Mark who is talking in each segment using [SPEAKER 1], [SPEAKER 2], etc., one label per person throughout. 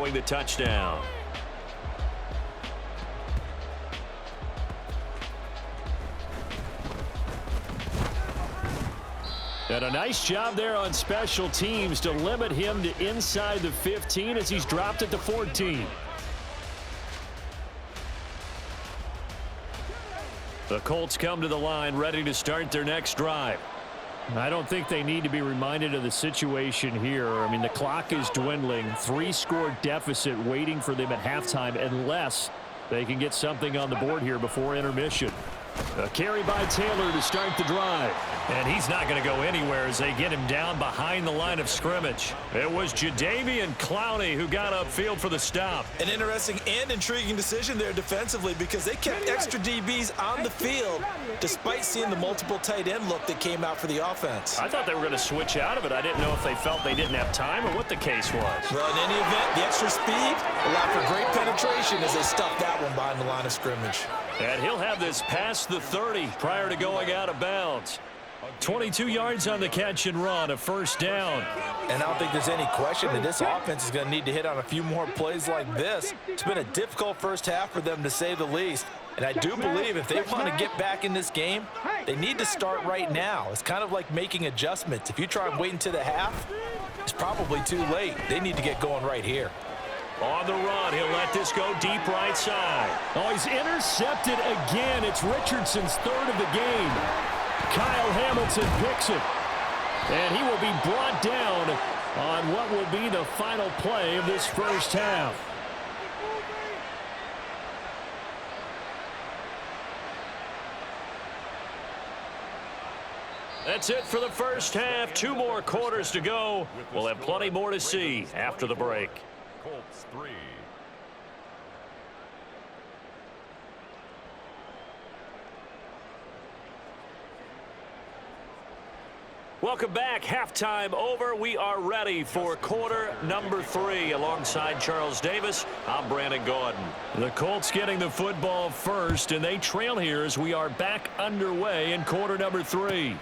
[SPEAKER 1] throwing the touchdown. And a nice job there on special teams to limit him to inside the 15 as he's dropped it to 14. The Colts come to the line ready to start their next drive. I don't think they need to be reminded of the situation here. I mean, the clock is dwindling. 3-score deficit waiting for them at halftime unless they can get something on the board here before intermission. A carry by Taylor to start the drive. And he's not going to go anywhere as they get him down behind the line of scrimmage. It was Jadeveon Clowney who got upfield for the stop.
[SPEAKER 2] An interesting and intriguing decision there defensively because they kept extra DBs on the field despite seeing the multiple tight end look that came out for the offense.
[SPEAKER 1] I thought they were going to switch out of it. I didn't know if they felt they didn't have time or what the case was.
[SPEAKER 2] Well, in any event, the extra speed allowed for great penetration as they stuffed that one behind the line of scrimmage.
[SPEAKER 1] And he'll have this past the 30 prior to going out of bounds. 22 yards on the catch and run, a first down.
[SPEAKER 2] And I don't think there's any question that this offense is going to need to hit on a few more plays like this. It's been a difficult first half for them, to say the least. And I do believe if they want to get back in this game, they need to start right now. It's kind of like making adjustments. If you try and wait until the half, it's probably too late. They need to get going right here.
[SPEAKER 1] On the run, he'll let this go deep right side. Oh, he's intercepted again. It's Richardson's third of the game. Kyle Hamilton picks it. And he will be brought down on what will be the final play of this first half. That's it for the first half. 2 more quarters to go. We'll have plenty more to see after the break.
[SPEAKER 3] Colts 3.
[SPEAKER 1] Welcome back. Halftime over. We are ready for quarter number 3. Alongside Charles Davis, I'm Brandon Gaudin. The Colts getting the football first, and they trail here as we are back underway in quarter number 3.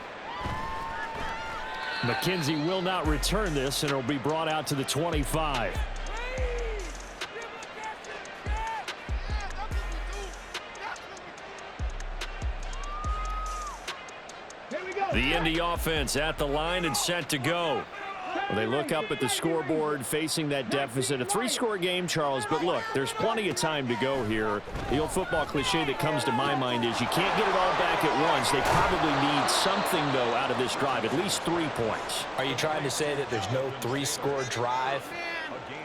[SPEAKER 1] McKenzie will not return this, and it will be brought out to the 25. The Indy offense at the line and set to go. Well, they look up at the scoreboard facing that deficit. A 3-score game, Charles, but look, there's plenty of time to go here. The old football cliche that comes to my mind is you can't get it all back at once. They probably need something, though, out of this drive, at least 3 points.
[SPEAKER 2] Are you trying to say that there's no 3-score drive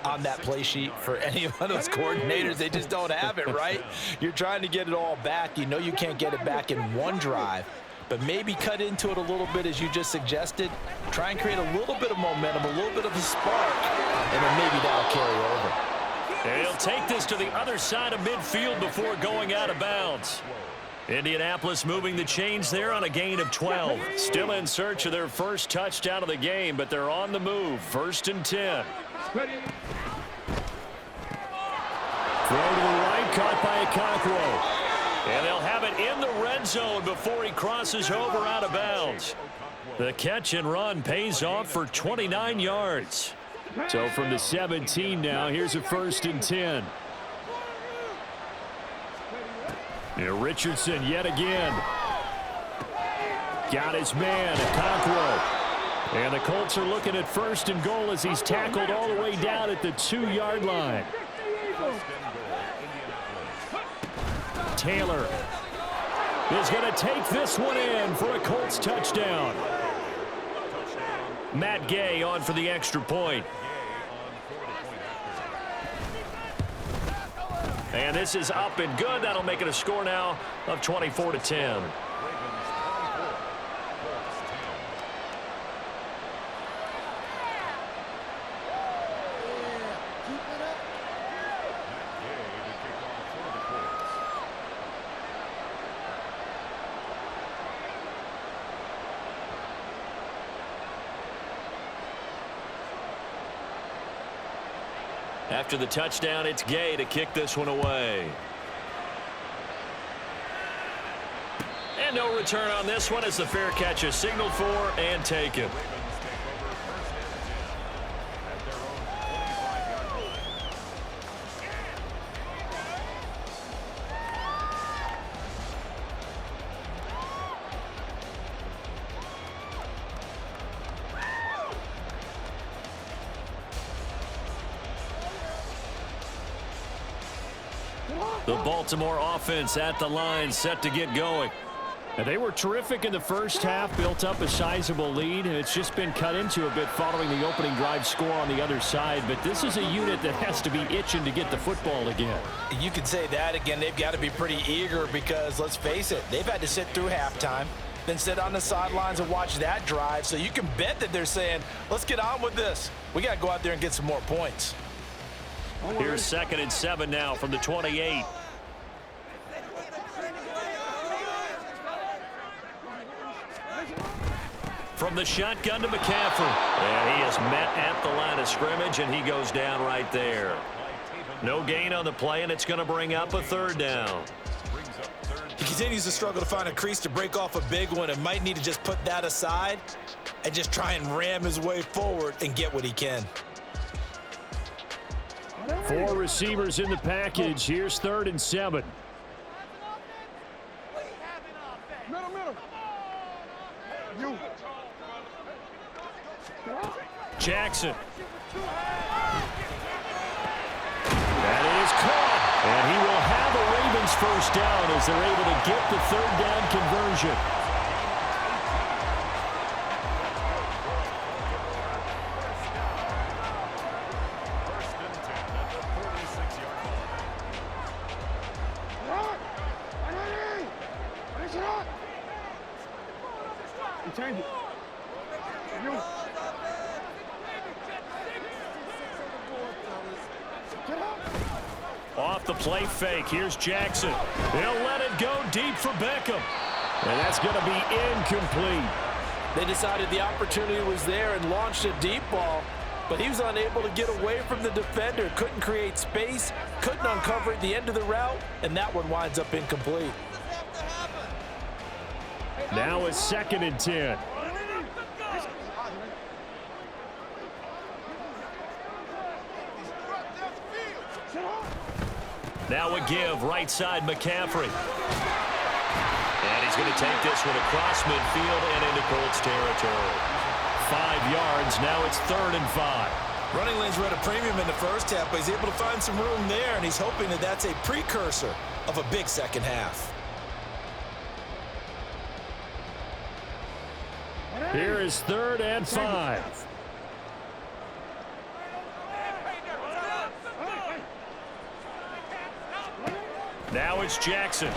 [SPEAKER 2] on that play sheet for any of those coordinators? They just don't have it, right? You're trying to get it all back. You know you can't get it back in one drive. But maybe cut into it a little bit as you just suggested. Try and create a little bit of momentum, a little bit of a spark, and then maybe that'll carry over.
[SPEAKER 1] And he'll take this to the other side of midfield before going out of bounds. Indianapolis moving the chains there on a gain of 12. Still in search of their first touchdown of the game, but they're on the move. 1st and 10. Throw to the right, caught by Okonkwo. And they'll have it in the red zone before he crosses over out of bounds. The catch and run pays off for 29 yards. So from the 17 now, here's a 1st and 10. Here Richardson yet again. Got his man, Okonkwo. And the Colts are looking at 1st and goal as he's tackled all the way down at the 2-yard line. Taylor is going to take this one in for a Colts touchdown. Matt Gay on for the extra point. And this is up and good. That'll make it a score now of 24-10. After the touchdown, it's Gay to kick this one away. And no return on this one as the fair catch is signaled for and taken. The Baltimore offense at the line, set to get going. And they were terrific in the first half, built up a sizable lead, and it's just been cut into a bit following the opening drive score on the other side. But this is a unit that has to be itching to get the football again.
[SPEAKER 2] You can say that again. They've got to be pretty eager because, let's face it, they've had to sit through halftime, then sit on the sidelines and watch that drive. So you can bet that they're saying, let's get on with this. We got to go out there and get some more points.
[SPEAKER 1] Here's 2nd and 7 now from the 28. From the shotgun to McCaffrey. And he is met at the line of scrimmage, and he goes down right there. No gain on the play, and it's going to bring up a 3rd down.
[SPEAKER 2] He continues to struggle to find a crease to break off a big one and might need to just put that aside and just try and ram his way forward and get what he can.
[SPEAKER 1] 4 receivers in the package. Here's 3rd and 7. Jackson. That is caught. And he will have a Ravens 1st down as they're able to get the 3rd down conversion. Off the play fake. Here's Jackson. He'll let it go deep for Beckham. And that's going to be incomplete.
[SPEAKER 2] They decided the opportunity was there and launched a deep ball, but he was unable to get away from the defender. Couldn't create space, couldn't uncover at the end of the route, and that one winds up incomplete.
[SPEAKER 1] Now it's 2nd and 10. Now a give, right side McCaffrey. And he's going to take this one across midfield and into Colts territory. 5 yards, now it's 3rd and 5.
[SPEAKER 2] Running lanes were at a premium in the first half, but he's able to find some room there, and he's hoping that that's a precursor of a big second half.
[SPEAKER 1] Here is 3rd and 5. Now it's Jackson.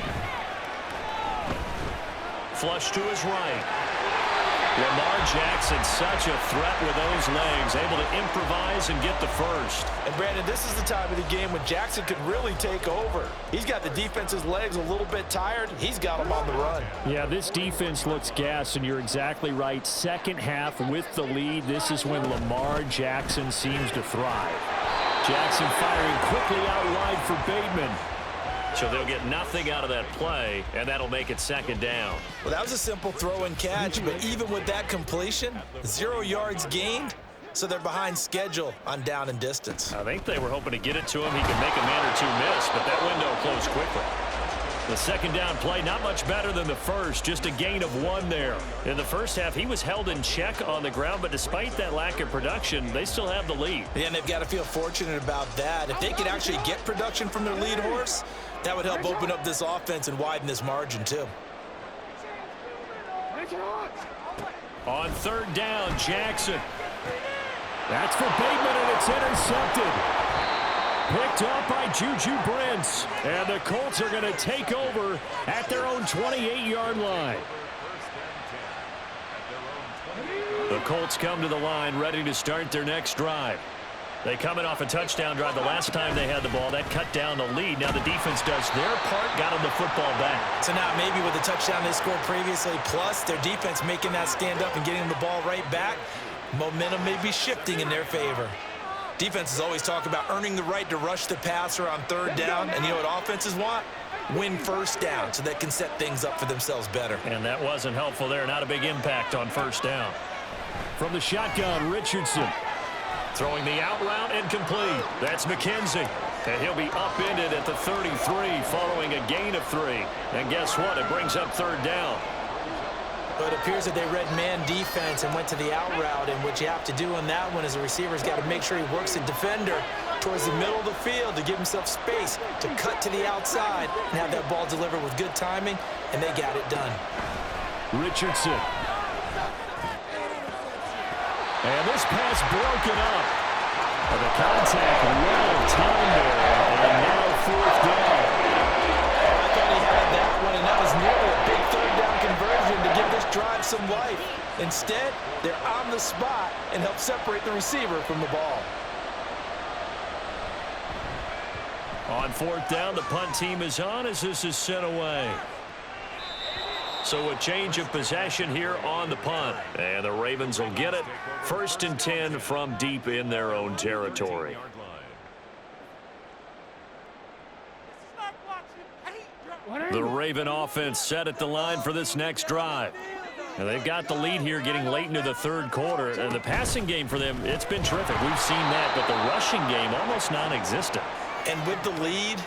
[SPEAKER 1] Flush to his right. Lamar Jackson, such a threat with those legs, able to improvise and get the 1st.
[SPEAKER 2] And Brandon, this is the time of the game when Jackson could really take over. He's got the defense's legs a little bit tired. He's got them on the run.
[SPEAKER 1] Yeah, this defense looks gassed, and you're exactly right. Second half with the lead, this is when Lamar Jackson seems to thrive. Jackson firing quickly out wide for Bateman. So they'll get nothing out of that play, and that'll make it 2nd down.
[SPEAKER 2] Well, that was a simple throw and catch, but even with that completion, 0 yards gained, so they're behind schedule on down and distance.
[SPEAKER 1] I think they were hoping to get it to him. He could make a man or 2 miss, but that window closed quickly. The 2nd down play, not much better than the first, just a gain of 1 there. In the first half, he was held in check on the ground, but despite that lack of production, they still have the lead.
[SPEAKER 2] Yeah, and they've got to feel fortunate about that. If they could actually get production from their lead horse, that would help open up this offense and widen this margin, too.
[SPEAKER 1] On 3rd down, Jackson. That's for Bateman, and it's intercepted. Picked up by Juju Brents. And the Colts are going to take over at their own 28-yard line. The Colts come to the line ready to start their next drive. They coming off a touchdown drive the last time they had the ball. That cut down the lead. Now the defense does their part, got them the football back.
[SPEAKER 2] So now maybe with the touchdown they scored previously, plus their defense making that stand up and getting the ball right back, momentum may be shifting in their favor. Defenses always talk about earning the right to rush the passer on 3rd down, and you know what offenses want? Win 1st down so they can set things up for themselves better.
[SPEAKER 1] And that wasn't helpful there. Not a big impact on 1st down. From the shotgun, Richardson. Throwing the out route incomplete. That's McKenzie. And he'll be upended at the 33 following a gain of 3. And guess what? It brings up 3rd down.
[SPEAKER 2] But it appears that they read man defense and went to the out route, and what you have to do on that one is the receiver's got to make sure he works the defender towards the middle of the field to give himself space to cut to the outside and have that ball delivered with good timing, and they got it done.
[SPEAKER 1] Richardson. And this pass broken up. And the contact well timed there, and now fourth down.
[SPEAKER 2] I thought he had that one, and that was nearly a big third down conversion to give this drive some life. Instead, they're on the spot and help separate the receiver from the ball.
[SPEAKER 1] On fourth down, the punt team is on as this is sent away. So a change of possession here on the punt. And the Ravens will get it. 1st and 10 from deep in their own territory. The Raven offense set at the line for this next drive. And they've got the lead here getting late into the third quarter. And the passing game for them, it's been terrific. We've seen that, but the rushing game almost non-existent.
[SPEAKER 2] And with the lead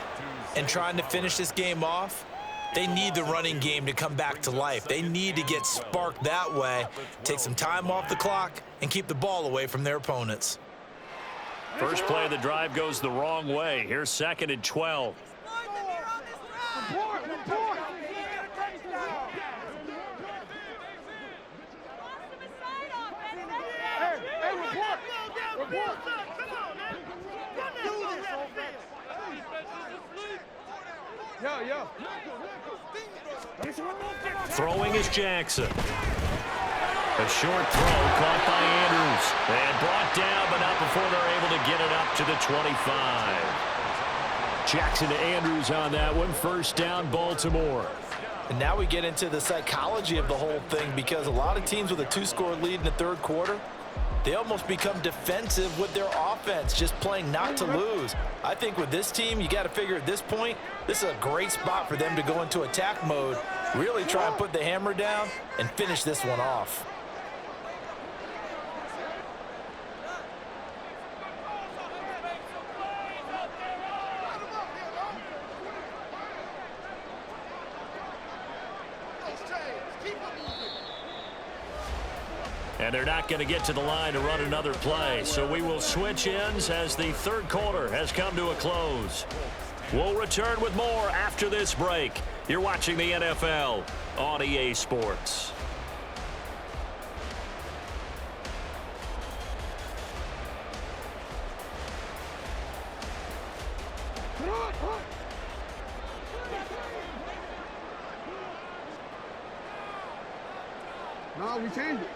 [SPEAKER 2] and trying to finish this game off, they need the running game to come back to life. They need to get sparked that way, take some time off the clock, and keep the ball away from their opponents.
[SPEAKER 1] First play of the drive goes the wrong way. Here's 2nd and 12. Throwing is Jackson. A short throw caught by Andrews. And brought down, but not before they're able to get it up to the 25. Jackson to Andrews on that one. First down, Baltimore.
[SPEAKER 2] And now we get into the psychology of the whole thing, because a lot of teams with a 2-score lead in the third quarter, they almost become defensive with their offense, just playing not to lose. I think with this team, you got to figure at this point, this is a great spot for them to go into attack mode, really try and put the hammer down and finish this one off.
[SPEAKER 1] And they're not going to get to the line to run another play. So we will switch ends as the third quarter has come to a close. We'll return with more after this break. You're watching the NFL on EA Sports.
[SPEAKER 3] No, we changed it.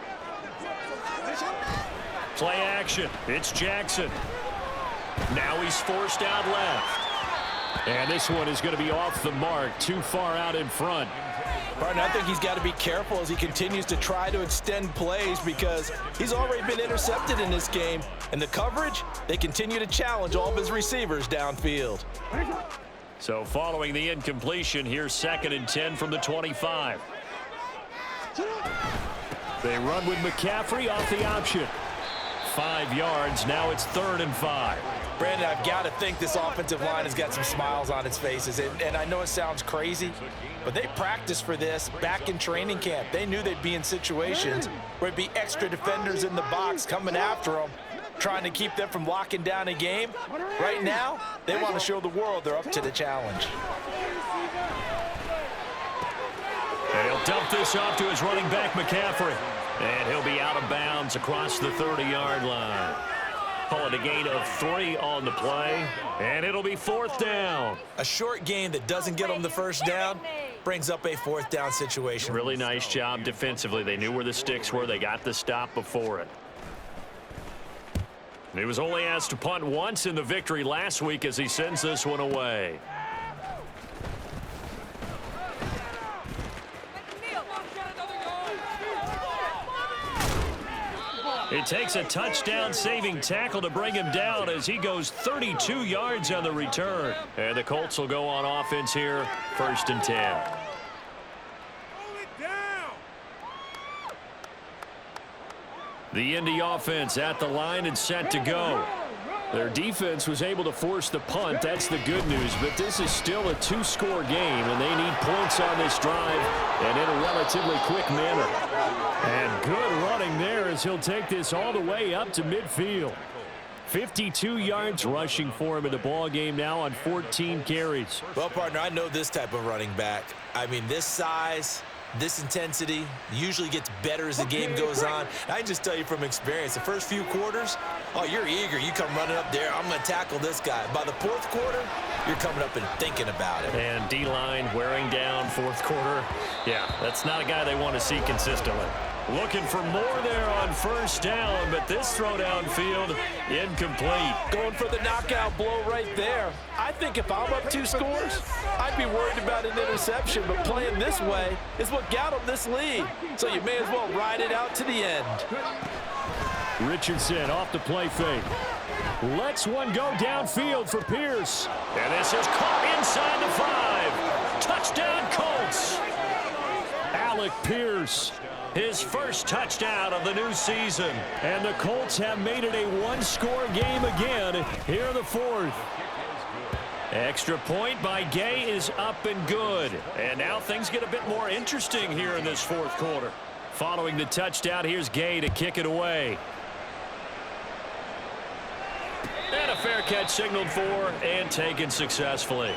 [SPEAKER 1] Play action. It's Jackson. Now he's forced out left. And this one is going to be off the mark, too far out in front.
[SPEAKER 2] Partner, I think he's got to be careful as he continues to try to extend plays, because he's already been intercepted in this game. And the coverage, they continue to challenge all of his receivers downfield.
[SPEAKER 1] So following the incompletion, here's 2nd and 10 from the 25. They run with McCaffrey off the option. 5 yards. Now it's 3rd and 5.
[SPEAKER 2] Brandon, I've got to think this offensive line has got some smiles on its faces. And I know it sounds crazy, but they practiced for this back in training camp. They knew they'd be in situations where it'd be extra defenders in the box coming after them, trying to keep them from locking down a game. Right now, they want to show the world they're up to the challenge.
[SPEAKER 1] And he'll dump this off to his running back, McCaffrey. And he'll be out of bounds across the 30-yard line. Call it a gain of 3 on the play. And it'll be 4th down.
[SPEAKER 2] A short gain that doesn't get them the first down brings up a 4th down situation.
[SPEAKER 1] Really nice job defensively. They knew where the sticks were. They got the stop before it. And he was only asked to punt once in the victory last week as he sends this one away. It takes a touchdown-saving tackle to bring him down as he goes 32 yards on the return. And the Colts will go on offense here, 1st and 10. The Indy offense at the line and set to go. Their defense was able to force the punt. That's the good news. But this is still a 2-score game, and they need points on this drive and in a relatively quick manner. And good running there as he'll take this all the way up to midfield. 52 yards rushing for him in the ball game now on 14 carries.
[SPEAKER 2] Well, partner, I know this type of running back. I mean, this size, this intensity usually gets better as the game goes on. I can just tell you from experience, the first few quarters, oh, you're eager. You come running up there, I'm going to tackle this guy. By the fourth quarter, you're coming up and thinking about it.
[SPEAKER 1] And D-line wearing down fourth quarter. Yeah, that's not a guy they want to see consistently. Looking for more there on first down, but this throw downfield incomplete.
[SPEAKER 2] Going for the knockout blow right there. I think if I'm up 2 scores, I'd be worried about an interception, but playing this way is what got them this lead. So you may as well ride it out to the end.
[SPEAKER 1] Richardson off the play fake. Lets one go downfield for Pierce. And this is caught inside the 5. Touchdown Colts. Alec Pierce, his first touchdown of the new season. And the Colts have made it a 1-score game again here in the 4th. Extra point by Gay is up and good. And now things get a bit more interesting here in this 4th quarter. Following the touchdown, here's Gay to kick it away. And a fair catch signaled for and taken successfully.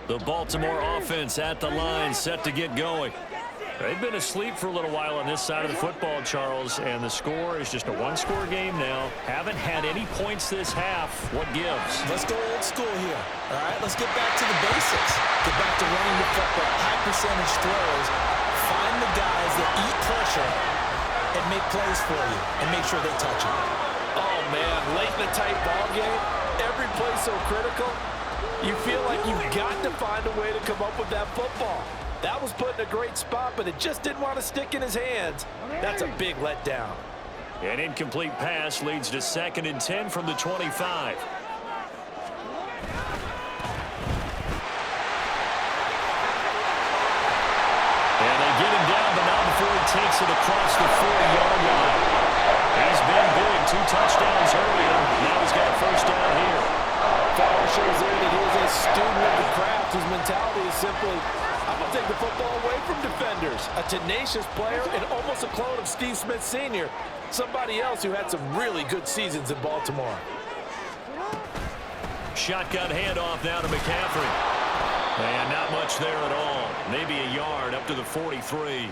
[SPEAKER 1] The Baltimore offense at the line, set to get going. They've been asleep for a little while on this side of the football, Charles, and the score is just a 1-score game now. Haven't had any points this half. What gives?
[SPEAKER 2] Let's go old school here. All right, let's get back to the basics. Get back to running the football, high percentage throws. Find the guys that eat pressure and make plays for you and make sure they touch it. Oh, man, late in the tight ball game, every play so critical. You feel like you've got to find a way to come up with that football. That was put in a great spot, but it just didn't want to stick in his hands. That's a big letdown.
[SPEAKER 1] An incomplete pass leads to 2nd and 10 from the 25. And they get him down, but not before he takes it across the 4-yard line. He's been big, 2 touchdowns earlier. Now he's got a first down here.
[SPEAKER 2] Fowler shows there that he is a student of the craft. His mentality is simply, I'm going to take the football away from defenders. A tenacious player and almost a clone of Steve Smith Sr., somebody else who had some really good seasons in Baltimore.
[SPEAKER 1] Shotgun handoff now to McCaffrey. And not much there at all. Maybe a yard up to the 43.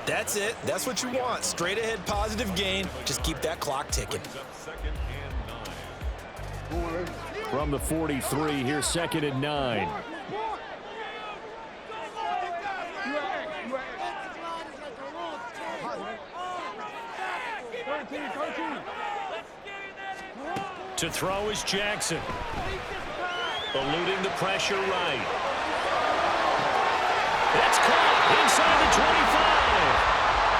[SPEAKER 2] That's it. That's what you want. Straight ahead positive gain. Just keep that clock ticking.
[SPEAKER 1] From the 43, here's 2nd and 9. To throw is Jackson. Eluding the pressure right. That's caught inside the 25.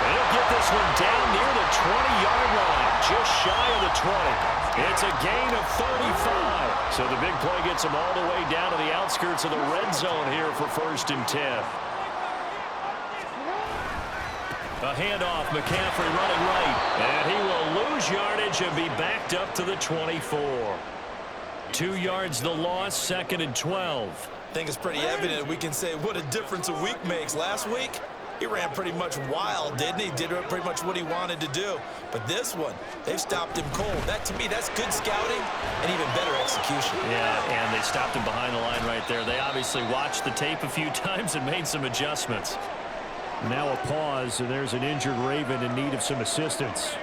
[SPEAKER 1] They'll get this one down near the 20-yard line, just shy of the 20. It's a gain of 35. So the big play gets them all the way down to the outskirts of the red zone here for 1st and 10. A handoff, McCaffrey running right. And he will lose yardage and be backed up to the 24. 2 yards the loss, 2nd and 12.
[SPEAKER 2] I think it's pretty evident we can say what a difference a week makes. Last week, he ran pretty much wild, didn't he? Did pretty much what he wanted to do. But this one, they've stopped him cold. That, to me, that's good scouting and even better execution.
[SPEAKER 1] Yeah, and they stopped him behind the line right there. They obviously watched the tape a few times and made some adjustments. Now a pause, and there's an injured Raven in need of some assistance.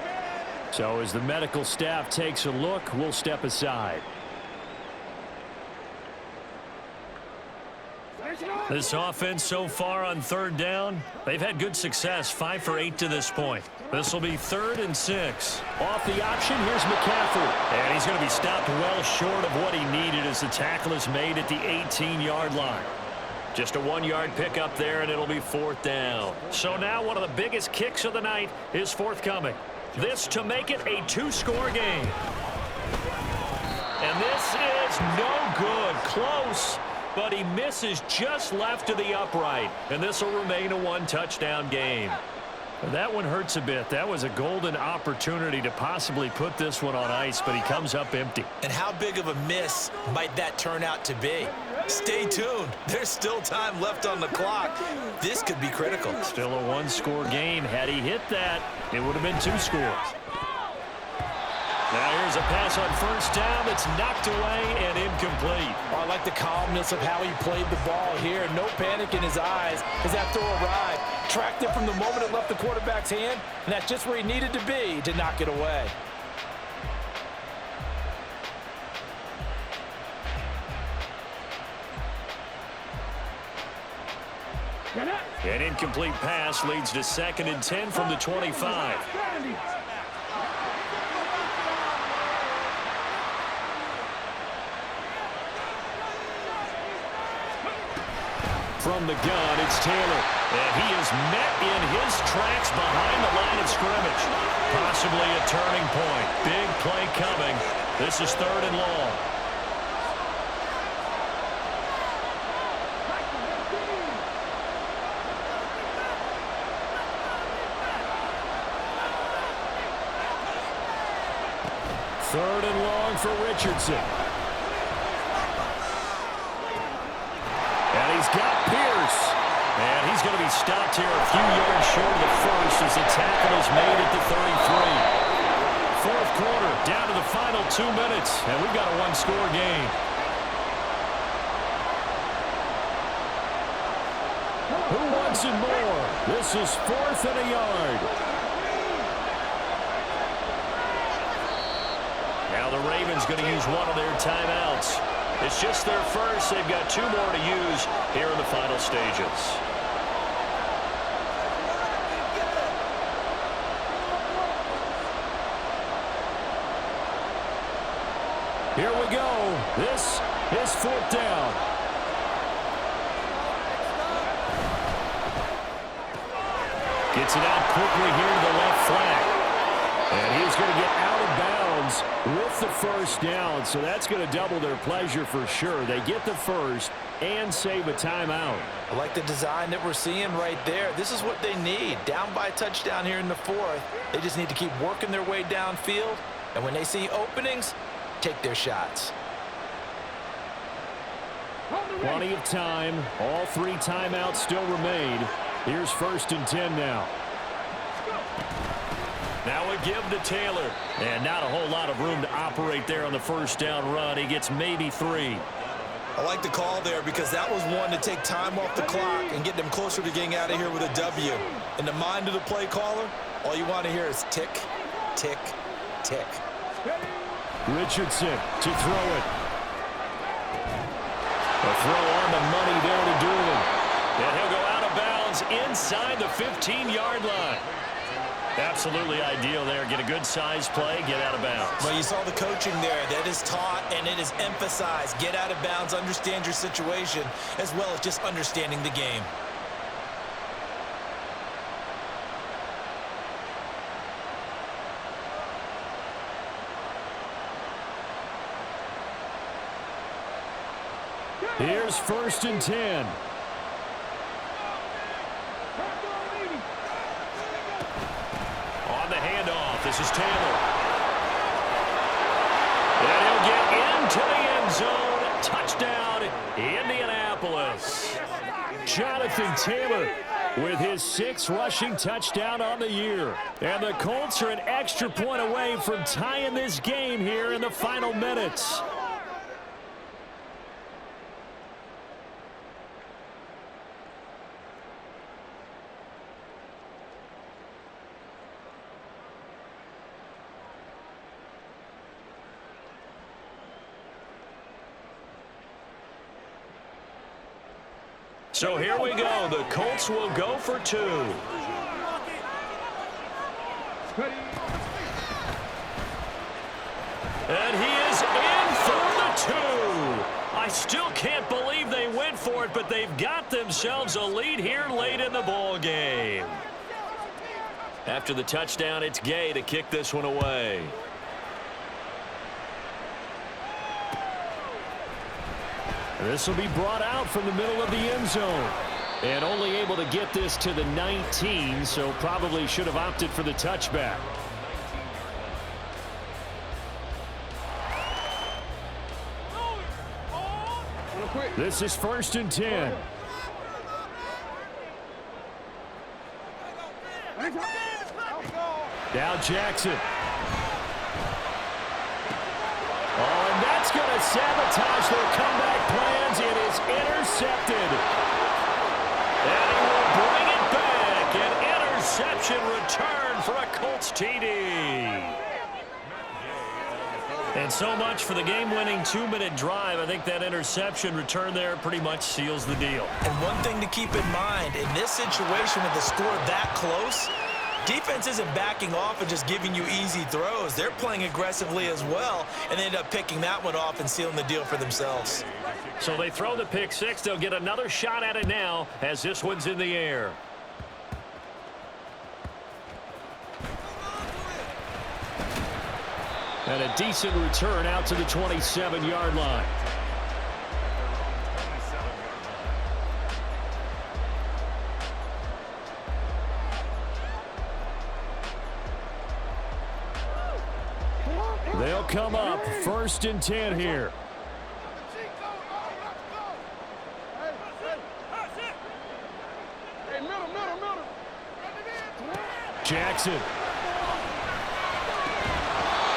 [SPEAKER 1] So as the medical staff takes a look, we'll step aside. This offense so far on 3rd down, they've had good success, 5 for 8 to this point. This will be 3rd and 6. Off the option, here's McCaffrey. And he's going to be stopped well short of what he needed as the tackle is made at the 18-yard line. Just a 1-yard pickup there, and it'll be 4th down. So now one of the biggest kicks of the night is forthcoming. This to make it a 2-score game. And this is no good. Close. But he misses just left of the upright. And this will remain a 1-touchdown game. That one hurts a bit. That was a golden opportunity to possibly put this one on ice, but he comes up empty.
[SPEAKER 2] And how big of a miss might that turn out to be? Stay tuned. There's still time left on the clock. This could be critical.
[SPEAKER 1] Still a one-score game. Had he hit that, it would have been 2 scores. Now here's a pass on first down that's knocked away and incomplete.
[SPEAKER 2] Oh, I like the calmness of how he played the ball here. No panic in his eyes as that throw arrived. Tracked it from the moment it left the quarterback's hand, and that's just where he needed to be to knock it away.
[SPEAKER 1] An incomplete pass leads to 2nd and 10 from the 25. From the gun, it's Taylor. And he is met in his tracks behind the line of scrimmage. Possibly a turning point. Big play coming. This is 3rd and long. Third and long for Richardson. And he's got Pierce. And he's going to be stopped here a few yards short of the first as the tackle is made at the 33. 4th quarter, down to the final 2 minutes, and we've got a one-score game. Who wants it more? This is 4th and a yard. Now the Ravens going to use one of their timeouts. It's just their first. They've got 2 more to use here in the final stages. Here we go. This is 4th down. Gets it out quickly here to the left flank. And he's going to get out of bounds with the first down, so that's going to double their pleasure for sure. They get the first and save a timeout.
[SPEAKER 2] I like the design that we're seeing right there. This is what they need. Down by a touchdown here in the 4th. They just need to keep working their way downfield, and when they see openings, take their shots.
[SPEAKER 1] Plenty of time. All 3 timeouts still remain. Here's 1st and 10 now. Now we give to Taylor. And not a whole lot of room to operate there on the first down run. He gets maybe 3.
[SPEAKER 2] I like the call there because that was one to take time off the clock and get them closer to getting out of here with a W. In the mind of the play caller, all you want to hear is tick, tick, tick.
[SPEAKER 1] Richardson to throw it. A throw on the money there to Doolin. And he'll go out of bounds inside the 15-yard line. Absolutely ideal there. Get a good size play, get out of bounds.
[SPEAKER 2] Well, you saw the coaching there. That is taught and it is emphasized. Get out of bounds, understand your situation, as well as just understanding the game.
[SPEAKER 1] Here's 1st and 10. On the handoff, this is Taylor. And he'll get into the end zone. Touchdown, Indianapolis. Jonathan Taylor with his 6th rushing touchdown on the year. And the Colts are an extra point away from tying this game here in the final minutes. So here we go. The Colts will go for 2. And he is in for the 2. I still can't believe they went for it, but they've got themselves a lead here late in the ball game. After the touchdown, it's Gay to kick this one away. This will be brought out from the middle of the end zone. And only able to get this to the 19, so probably should have opted for the touchback. This is 1st and 10. Now Jackson. Oh, and that's going to sabotage their comeback plans. It is intercepted. And he will bring it back. An interception return for a Colts TD. And so much for the game-winning 2-minute drive. I think that interception return there pretty much seals the deal.
[SPEAKER 2] And one thing to keep in mind, in this situation with the score that close, defense isn't backing off and just giving you easy throws. They're playing aggressively as well, and they end up picking that one off and sealing the deal for themselves.
[SPEAKER 1] So they throw the pick six. They'll get another shot at it now as this one's in the air. And a decent return out to the 27-yard line. They'll come up 1st and 10 here. Jackson.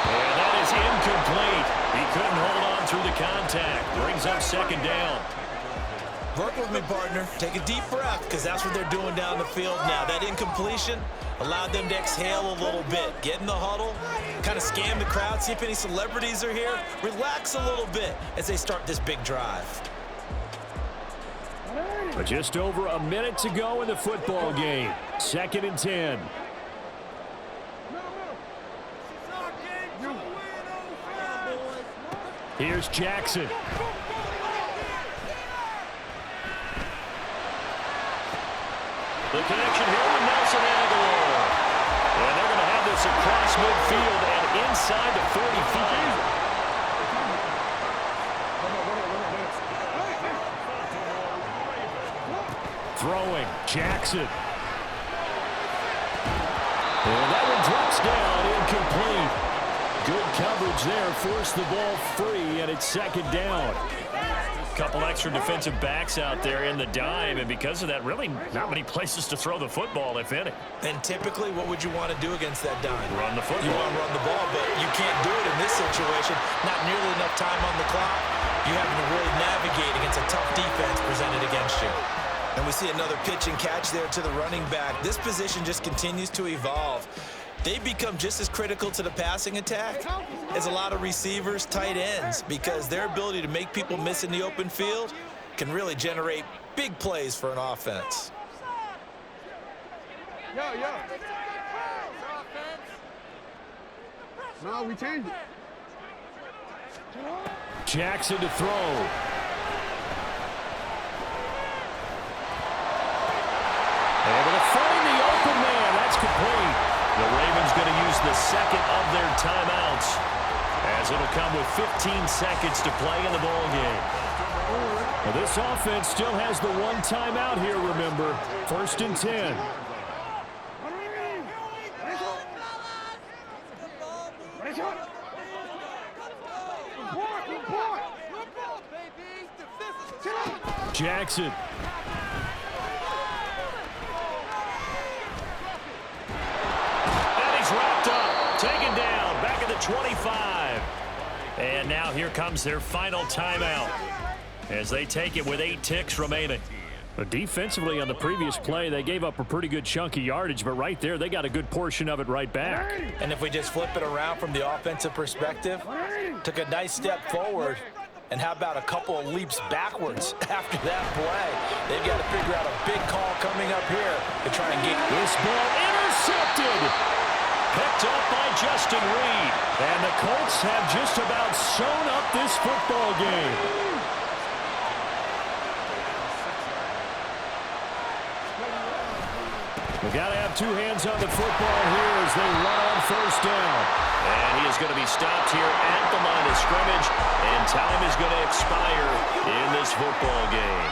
[SPEAKER 1] And that is incomplete. He couldn't hold on through the contact. Brings up 2nd down.
[SPEAKER 2] Work with me, partner. Take a deep breath, because that's what they're doing down the field now. That incompletion allowed them to exhale a little bit. Get in the huddle, kind of scan the crowd, see if any celebrities are here. Relax a little bit as they start this big drive.
[SPEAKER 1] But just over a minute to go in the football game. 2nd and 10. Here's Jackson. The connection here with Nelson Aguilar. And they're going to have this across midfield and inside the 45. Throwing, Jackson. And that one drops down, incomplete. Good coverage there, forced the ball free, and it's 2nd down. Couple extra defensive backs out there in the dime, and because of that, really not many places to throw the football, if any.
[SPEAKER 2] And typically, what would you want to do against that dime?
[SPEAKER 1] Run the football.
[SPEAKER 2] You want to run the ball, but you can't do it in this situation. Not nearly enough time on the clock. You having to really navigate against a tough defense presented against you. And we see another pitch and catch there to the running back. This position just continues to evolve. They become just as critical to the passing attack as a lot of receivers, tight ends, because their ability to make people miss in the open field can really generate big plays for an offense.
[SPEAKER 3] No, we changed it.
[SPEAKER 1] Jackson to throw. Able to find the open man. That's complete. The Ravens going to use the 2nd of their timeouts, as it'll come with 15 seconds to play in the ball game. Well, this offense still has the 1 timeout here, remember. 1st and 10. Jackson. Wrapped up, taken down, back at the 25. And now here comes their final timeout as they take it with 8 ticks remaining. But defensively on the previous play, they gave up a pretty good chunk of yardage, but right there, they got a good portion of it right back.
[SPEAKER 2] And if we just flip it around from the offensive perspective, took a nice step forward, and how about a couple of leaps backwards after that play? They've got to figure out a big call coming up here to try and get
[SPEAKER 1] this ball intercepted. Picked up by Justin Reed. And the Colts have just about sewn up this football game. We've got to have 2 hands on the football here as they run on 1st down. And he is going to be stopped here at the line of scrimmage. And time is going to expire in this football game.